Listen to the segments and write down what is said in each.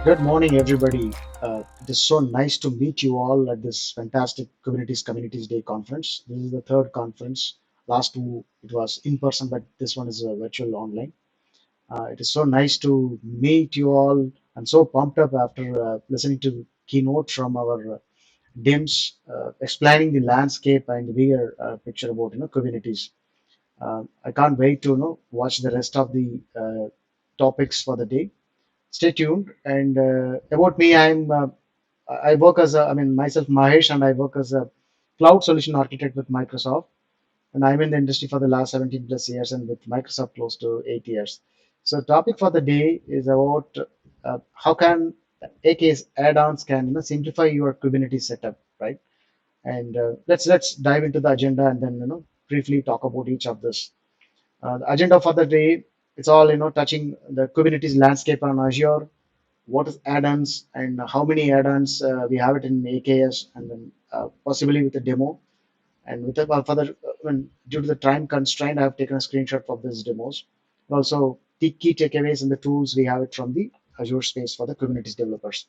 Good morning, everybody. It is so nice to meet you all at this fantastic Kubernetes Communities Day conference. This is the third conference. Last two, it was in person, but this one is virtual online. It is so nice to meet you all. I'm so pumped up after listening to keynote from our DIMS explaining the landscape and the bigger picture about Kubernetes. I can't wait to watch the rest of the topics for the day. Stay tuned. And about me, I work as a, I mean myself Mahesh, and I work as a cloud solution architect with Microsoft, and I'm in the industry for the last 17 plus years, and with Microsoft close to 8 years. So topic for the day is about how can AKS add-ons can simplify your Kubernetes setup, right? And let's dive into the agenda and then briefly talk about each of this. The agenda for the day, it's all touching the Kubernetes landscape on Azure, what is add-ons and how many add-ons we have it in AKS, and then possibly with a demo. And with the further, due to the time constraint, I have taken a screenshot of these demos. Also, the key takeaways and the tools we have it from the Azure space for the Kubernetes developers.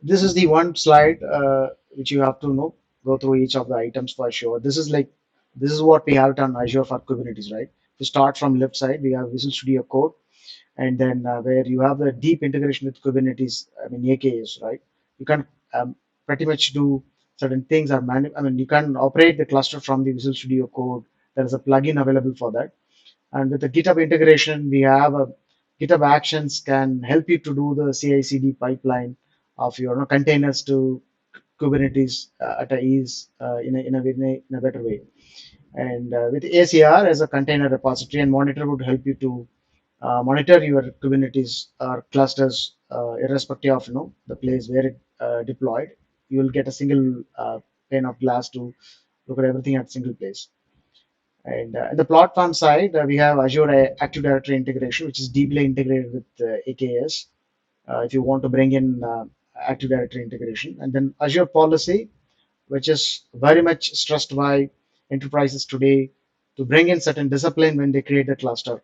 This is the one slide which you have to go through each of the items for sure. This is what we have it on Azure for Kubernetes, right? To start from left side, we have Visual Studio Code, and then where you have the deep integration with Kubernetes, I mean AKS, right? You can pretty much do certain things. You can operate the cluster from the Visual Studio Code. There is a plugin available for that. And with the GitHub integration, we have a GitHub Actions can help you to do the CI/CD pipeline of your containers to Kubernetes at a ease in a better way. And with ACR as a container repository, and Monitor would help you to monitor your Kubernetes clusters irrespective of the place where it deployed. You will get a single pane of glass to look at everything at single place. And in the platform side, we have Azure Active Directory integration, which is deeply integrated with AKS. If you want to bring in Active Directory integration, and then Azure Policy, which is very much stressed by enterprises today to bring in certain discipline when they create the cluster.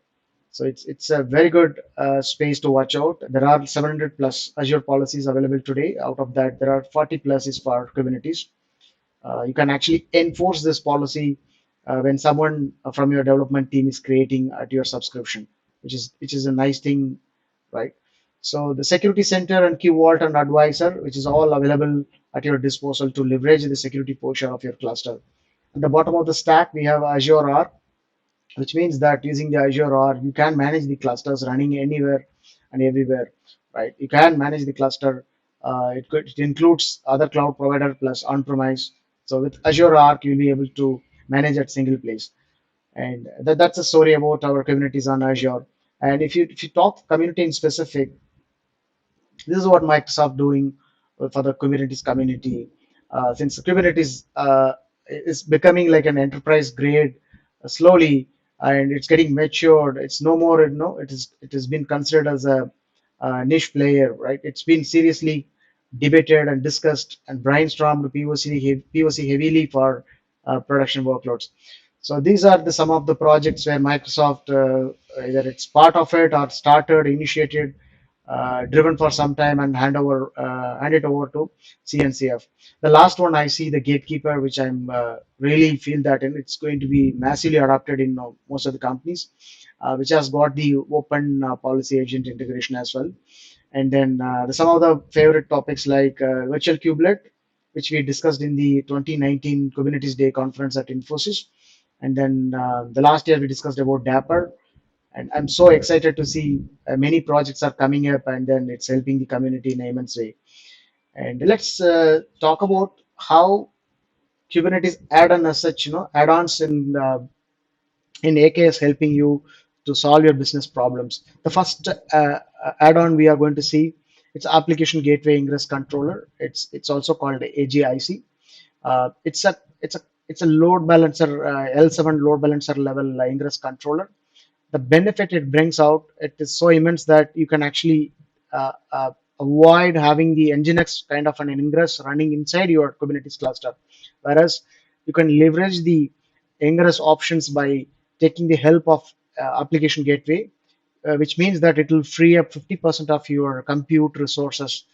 So it's a very good space to watch out. There are 700 plus Azure policies available today. Out of that, there are 40 plus is for Kubernetes. You can actually enforce this policy when someone from your development team is creating at your subscription, which is a nice thing, right? So the security center and key vault and advisor, which is all available at your disposal to leverage the security portion of your cluster. At the bottom of the stack, we have Azure Arc, which means that using the Azure Arc, you can manage the clusters running anywhere and everywhere, right? You can manage the cluster. It includes other cloud provider plus on-premise. So with Azure Arc, you'll be able to manage at single place. And that's a story about our Kubernetes on Azure. And if you talk community in specific, this is what Microsoft doing for the Kubernetes community. Since Kubernetes is becoming like an enterprise grade slowly, and it's getting matured. It's no more, it has been considered as a niche player, right? It's been seriously debated and discussed and brainstormed POC heavily for production workloads. So these are the some of the projects where Microsoft either it's part of it or started, initiated, driven for some time and hand it over to CNCF. The last one I see the gatekeeper, which I'm really feel that it's going to be massively adopted in most of the companies, which has got the open policy agent integration as well. And then some of the favorite topics like virtual kubelet, which we discussed in the 2019 Kubernetes Day conference at Infosys. And then the last year we discussed about Dapper, and I'm so excited to see many projects are coming up, and then it's helping the community in an immense way. And let's talk about how Kubernetes add-on as such, add-ons in AKS helping you to solve your business problems. The first add-on we are going to see, it's Application Gateway Ingress Controller. It's also called AGIC. It's a load balancer, L7 load balancer level ingress controller. The benefit it brings out, it is so immense that you can actually avoid having the nginx kind of an ingress running inside your Kubernetes cluster, whereas you can leverage the ingress options by taking the help of application gateway. which means that it will free up 50% of your compute resources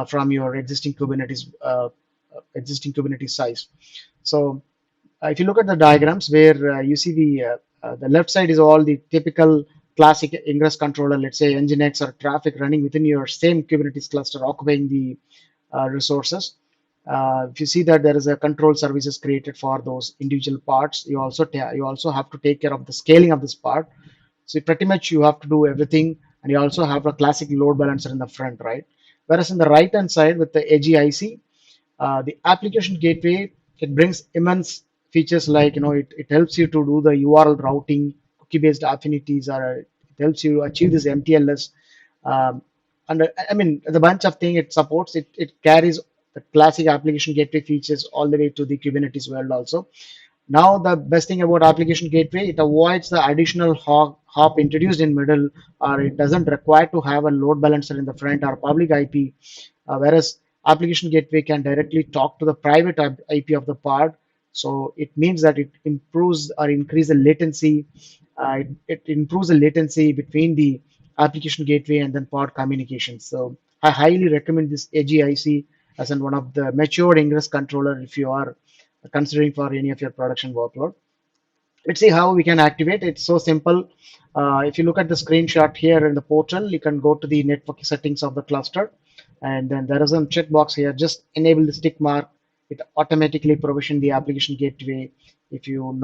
from your existing Kubernetes size. So if you look at the diagrams where you see the left side is all the typical classic ingress controller, let's say Nginx or traffic running within your same Kubernetes cluster occupying the resources. If you see that there is a control services created for those individual parts, you also have to take care of the scaling of this part. So pretty much you have to do everything, and you also have a classic load balancer in the front, right? Whereas in the right hand side with the AGIC, the application gateway, it brings immense features like, it helps you to do the URL routing, cookie based affinities, or it helps you achieve this MTLS. Um, and I mean, the bunch of things it supports, it carries the classic application gateway features all the way to the Kubernetes world also. Now the best thing about application gateway, it avoids the additional hop introduced in middle, or it doesn't require to have a load balancer in the front or public IP, whereas application gateway can directly talk to the private IP of the pod. So it means that it improves or increase the latency. It improves the latency between the application gateway and then pod communication. So I highly recommend this AGIC as one of the matured ingress controller if you are considering for any of your production workload. Let's see how we can activate. It's so simple. If you look at the screenshot here in the portal, you can go to the network settings of the cluster, and then there is a checkbox here. Just enable the stick mark. It automatically provision the application gateway. If you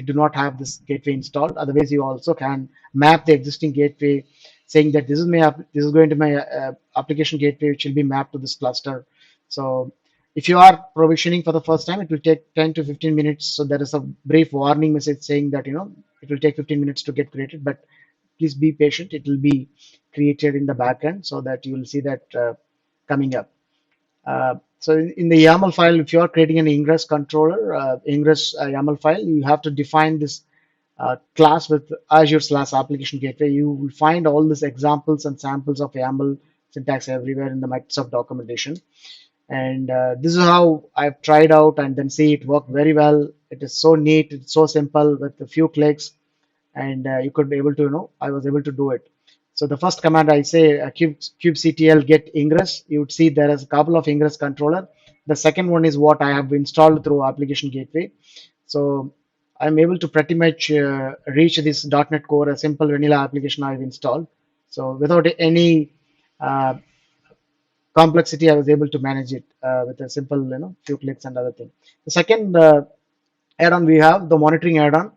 do not have this gateway installed, otherwise you also can map the existing gateway, saying that this is going to my application gateway, which will be mapped to this cluster. So if you are provisioning for the first time, it will take 10 to 15 minutes. So there is a brief warning message saying that it will take 15 minutes to get created, but please be patient. It will be created in the backend so that you will see that coming up. So in the YAML file, if you are creating an ingress controller, ingress YAML file, you have to define this class with Azure/application gateway. You will find all these examples and samples of YAML syntax everywhere in the Microsoft documentation. And this is how I've tried out and then see it work very well. It is so neat, it's so simple with a few clicks, and you could be able to, I was able to do it. So the first command I say kubectl get ingress, you would see there is a couple of ingress controller. The second one is what I have installed through application gateway. So I'm able to pretty much reach this .NET Core, a simple vanilla application I've installed. So without any complexity, I was able to manage it with a simple, few clicks and other thing. The second add-on we have the monitoring add-on.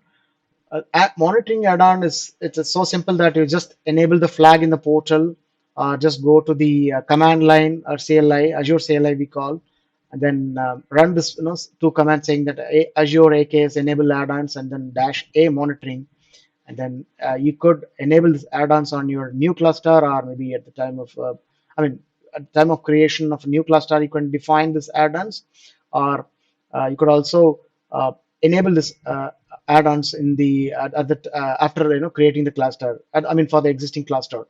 Monitoring add-on it's so simple that you just enable the flag in the portal, just go to the command line or CLI, Azure CLI we call, and then run this, two commands saying that Azure AKS enable add-ons and then -a monitoring, and then you could enable these add-ons on your new cluster, or maybe at the time of, at the time of creation of a new cluster, you can define this add-ons, or you could also enable this add-ons in the at the after creating the cluster. For the existing cluster.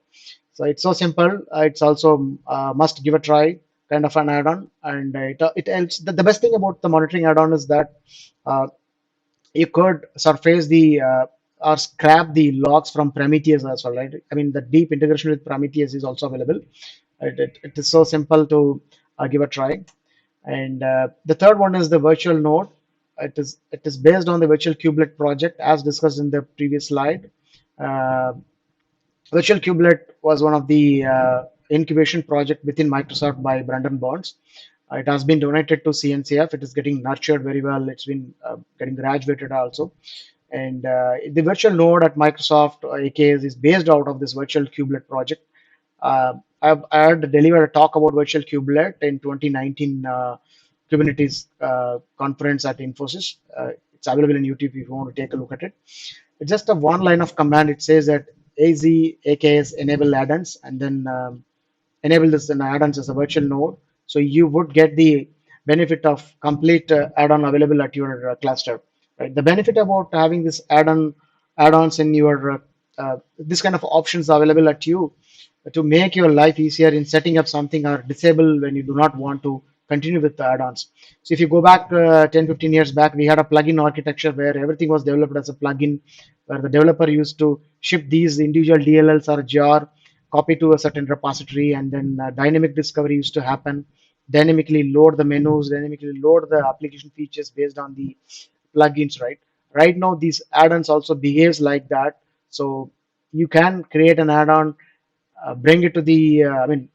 So it's so simple. It's also must give a try kind of an add-on, and it helps. The best thing about the monitoring add-on is that you could surface the or scrap the logs from Prometheus as well, right? The deep integration with Prometheus is also available. It is so simple to give a try. And the third one is the virtual node. It is based on the virtual kubelet project as discussed in the previous slide. Uh, Virtual Kubelet was one of the incubation project within Microsoft by Brandon Bonds. It has been donated to CNCF. It is getting nurtured very well. It's been getting graduated also. And the virtual node at Microsoft AKS is based out of this virtual kubelet project. I had delivered a talk about virtual kubelet in 2019 Kubernetes conference at Infosys. It's available in YouTube if you want to take a look at it. It's just a one line of command. It says that AKS enable add-ons, and then enable this in add-ons as a virtual node. So you would get the benefit of complete add-on available at your cluster. Right? The benefit about having this add-ons in your this kind of options available at you to make your life easier in setting up something or disable when you do not want to continue with the add-ons. So if you go back 10-15 years back, we had a plugin architecture where everything was developed as a plugin, where the developer used to ship these individual DLLs or jar, copy to a certain repository, and then dynamic discovery used to happen, dynamically load the menus, dynamically load the application features based on the plugins, right? Right now, these add-ons also behaves like that. So you can create an add-on, bring it to the, I mean,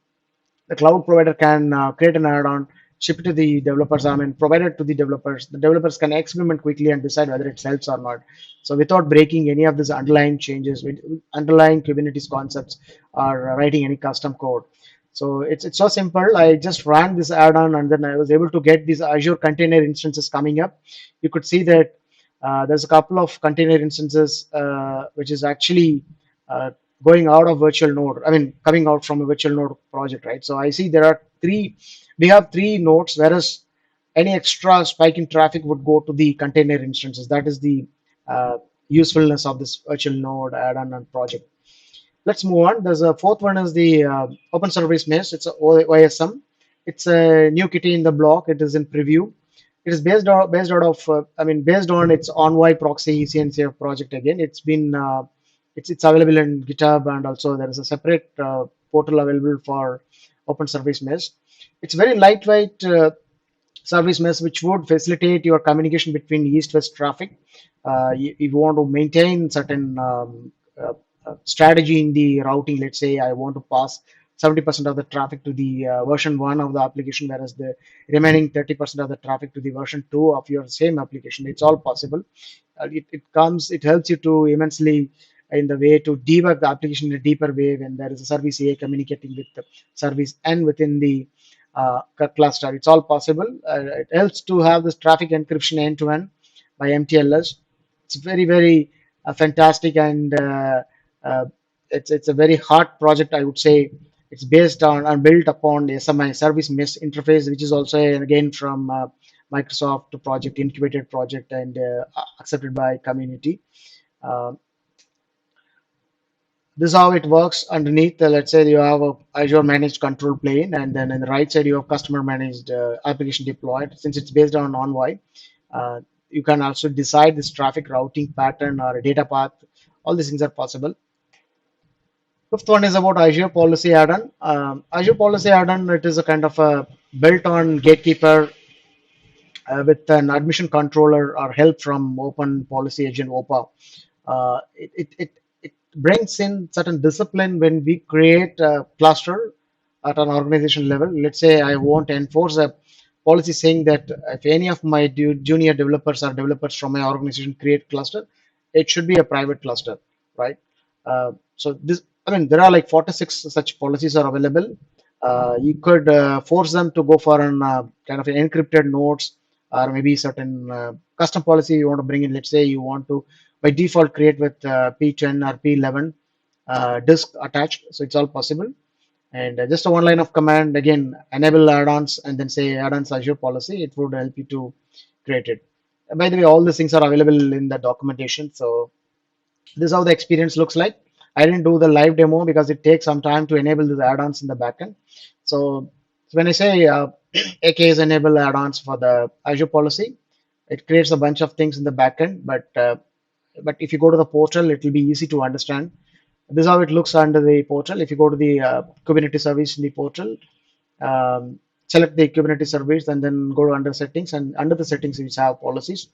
the cloud provider can create an add-on, ship it to the developers, I mean, provide it to the developers. The developers can experiment quickly and decide whether it helps or not. So without breaking any of these underlying changes, with underlying Kubernetes concepts, or writing any custom code. So it's so simple. I just ran this add-on and then I was able to get these Azure container instances coming up. You could see that there's a couple of container instances which is actually uh, going out of virtual node, I mean coming out from a virtual node project, right? So I see there are three, we have three nodes, whereas any extra spike in traffic would go to the container instances. That is the usefulness of this virtual node add-on and project. Let's move on. There's a fourth one is the open service mesh. It's a OSM. It's a new kitty in the block. It is in preview. It is based out of based on its Envoy proxy CNCF project. Again, it's available in GitHub, and also there is a separate portal available for open service mesh. It's very lightweight service mesh, which would facilitate your communication between east-west traffic. If you want to maintain certain strategy in the routing, let's say I want to pass 70% of the traffic to the version 1 of the application, whereas the remaining 30% of the traffic to the version 2 of your same application. It's all possible. It helps you to immensely in the way to debug the application in a deeper way when there is a service A communicating with the service N within the cluster. It's all possible. It helps to have this traffic encryption end to end by MTLS. It's very fantastic, and uh, it's a very hard project, I would say. It's based on and built upon the SMI service mesh interface, which is also again from Microsoft project, incubated project, and accepted by community. Uh, this is how it works underneath. Let's say you have a Azure managed control plane, and then in the right side you have customer managed application deployed. Since it's based on Envoy, uh, you can also decide this traffic routing pattern or a data path. All these things are possible. Fifth one is about Azure Policy Add-on. Azure Policy Add-on, it is a kind of a built-on gatekeeper with an admission controller or help from Open Policy Agent OPA. It brings in certain discipline when we create a cluster at an organization level. Let's say I want to enforce a policy saying that if any of my junior developers or developers from my organization create cluster, it should be a private cluster, right? So this, I mean, there are like 46 such policies are available. You could force them to go for an kind of an encrypted nodes, or maybe certain custom policy you want to bring in. Let's say you want to by default create with P10 or P11 disk attached. So it's all possible. And just a one line of command, again, enable add-ons and then say add-ons Azure policy. It would help you to create it. By the way, all these things are available in the documentation. So this is how the experience looks like. I didn't do the live demo because it takes some time to enable the add-ons in the backend. So when I say AKS enable add-ons for the Azure policy, it creates a bunch of things in the backend. But if you go to the portal, it will be easy to understand. This is how it looks under the portal. If you go to the Kubernetes service in the portal, select the Kubernetes service and then go to under settings, and under the settings you have policies.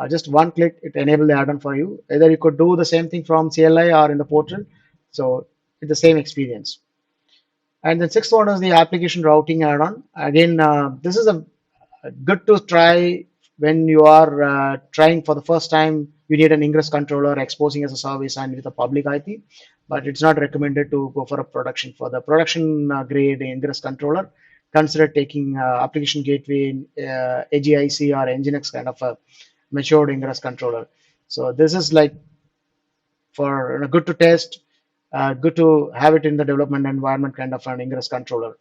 Just one click, it enable the add-on for you. Either you could do the same thing from CLI or in the portal. So it's the same experience. And then sixth one is the application routing add-on. Again, this is a good to try when you are trying for the first time. You need an ingress controller exposing as a service and with a public IP, but it's not recommended to go for a production. For the production grade ingress controller, consider taking application gateway, AGIC or Nginx kind of a matured ingress controller. So this is like for good to test, good to have it in the development environment kind of an ingress controller.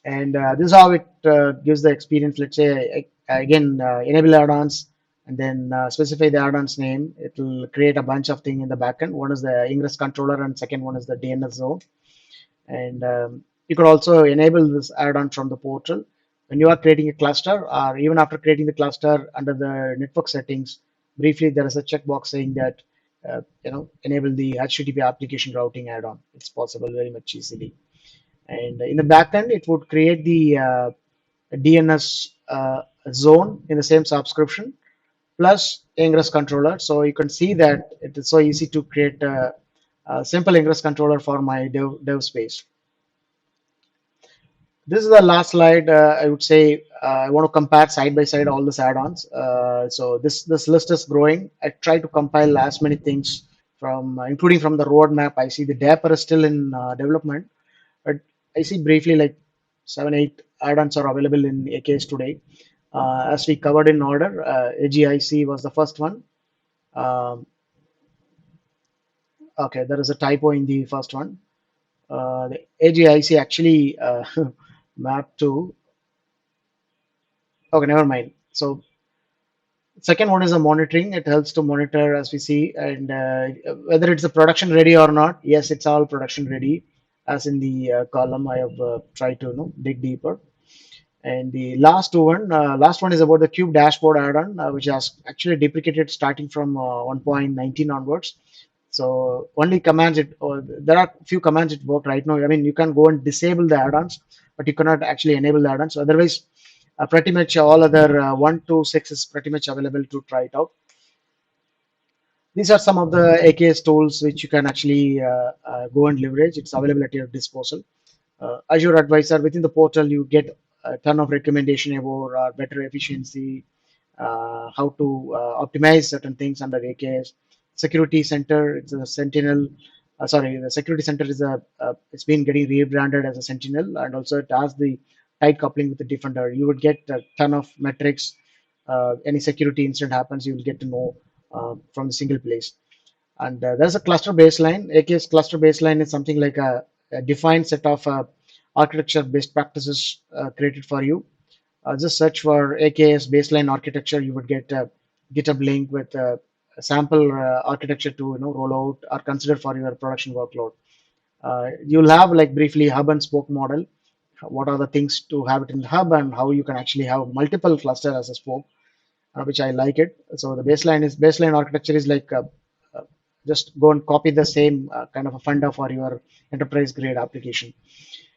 And this is how it gives the experience. Let's say again enable add-ons and then specify the add-ons name. It will create a bunch of things in the backend. One is the ingress controller and second one is the DNS zone. And You could also enable this add-on from the portal when you are creating a cluster, or even after creating the cluster under the network settings. Briefly, there is a checkbox saying that enable the HTTP application routing add-on. It's possible very much easily. And in the backend, it would create the DNS zone in the same subscription plus Ingress controller. So you can see that it is so easy to create a simple Ingress controller for my dev space. This is the last slide. I would say I want to compare side by side all these add-ons. So this list is growing. I try to compile as many things from, including from the roadmap. I see the dapper is still in development, but I see briefly like 7, 8 add-ons are available in AKS today. As we covered in order, AGIC was the first one. Um, okay, there is a typo in the first one. The AGIC actually mapped to. Okay, never mind. So second one is a monitoring. It helps to monitor as we see, and whether it's a production ready or not. Yes, it's all production ready. As in the column, I have tried to dig deeper. And the last one is about the Cube dashboard add-on, which has actually deprecated starting from 1.19 onwards. So only commands it, or there are few commands it work right now. I mean, you can go and disable the add-ons, but you cannot actually enable the add-ons. So otherwise, pretty much all other 1 to 6 is pretty much available to try it out. These are some of the AKS tools which you can actually go and leverage. It's available at your disposal. Azure Advisor within the portal, you get a ton of recommendation about better efficiency, how to optimize certain things under AKS. Security Center, it's a Sentinel. Sorry, the Security Center is it's been getting rebranded as a Sentinel, and also it has the tight coupling with the Defender. You would get a ton of metrics. Any security incident happens, you will get to know from the single place. And there's a cluster baseline. AKS cluster baseline is something like a defined set of architecture best practices created for you. Just search for AKS baseline architecture. You would get a GitHub link with a sample architecture to roll out or consider for your production workload. You'll have like briefly hub and spoke model. What are the things to have it in the hub and how you can actually have multiple cluster as a spoke, which I like it. So the baseline architecture is like just go and copy the same kind of a funda for your enterprise grade application.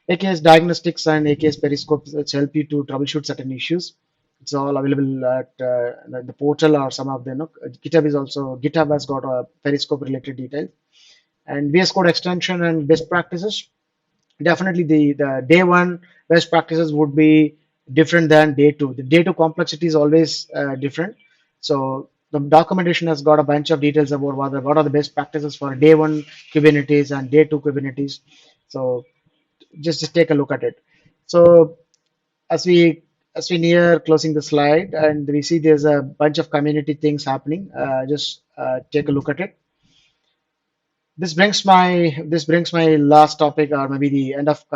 AKS diagnostics and AKS periscopes which help you to troubleshoot certain issues. It's all available at the portal or some of the GitHub is also GitHub has got a periscope related details. And VS Code extension and best practices. Definitely the day one best practices would be different than day two. The day two complexity is always different. So the documentation has got a bunch of details about what are the best practices for day one Kubernetes and day two Kubernetes. So just take a look at it. So as we near closing the slide and we see there's a bunch of community things happening, just take a look at it. This brings my last topic, or maybe the end of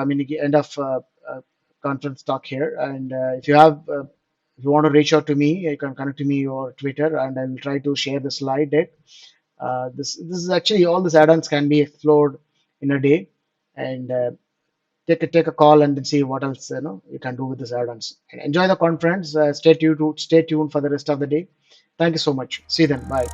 conference talk here. And if you want to reach out to me, you can connect to me or Twitter, and I'll try to share the slide deck. This is actually all these add-ons can be explored in a day, and take a call and then see what else you can do with these add-ons. And enjoy the conference. Stay tuned for the rest of the day. Thank you so much. See you then. Bye.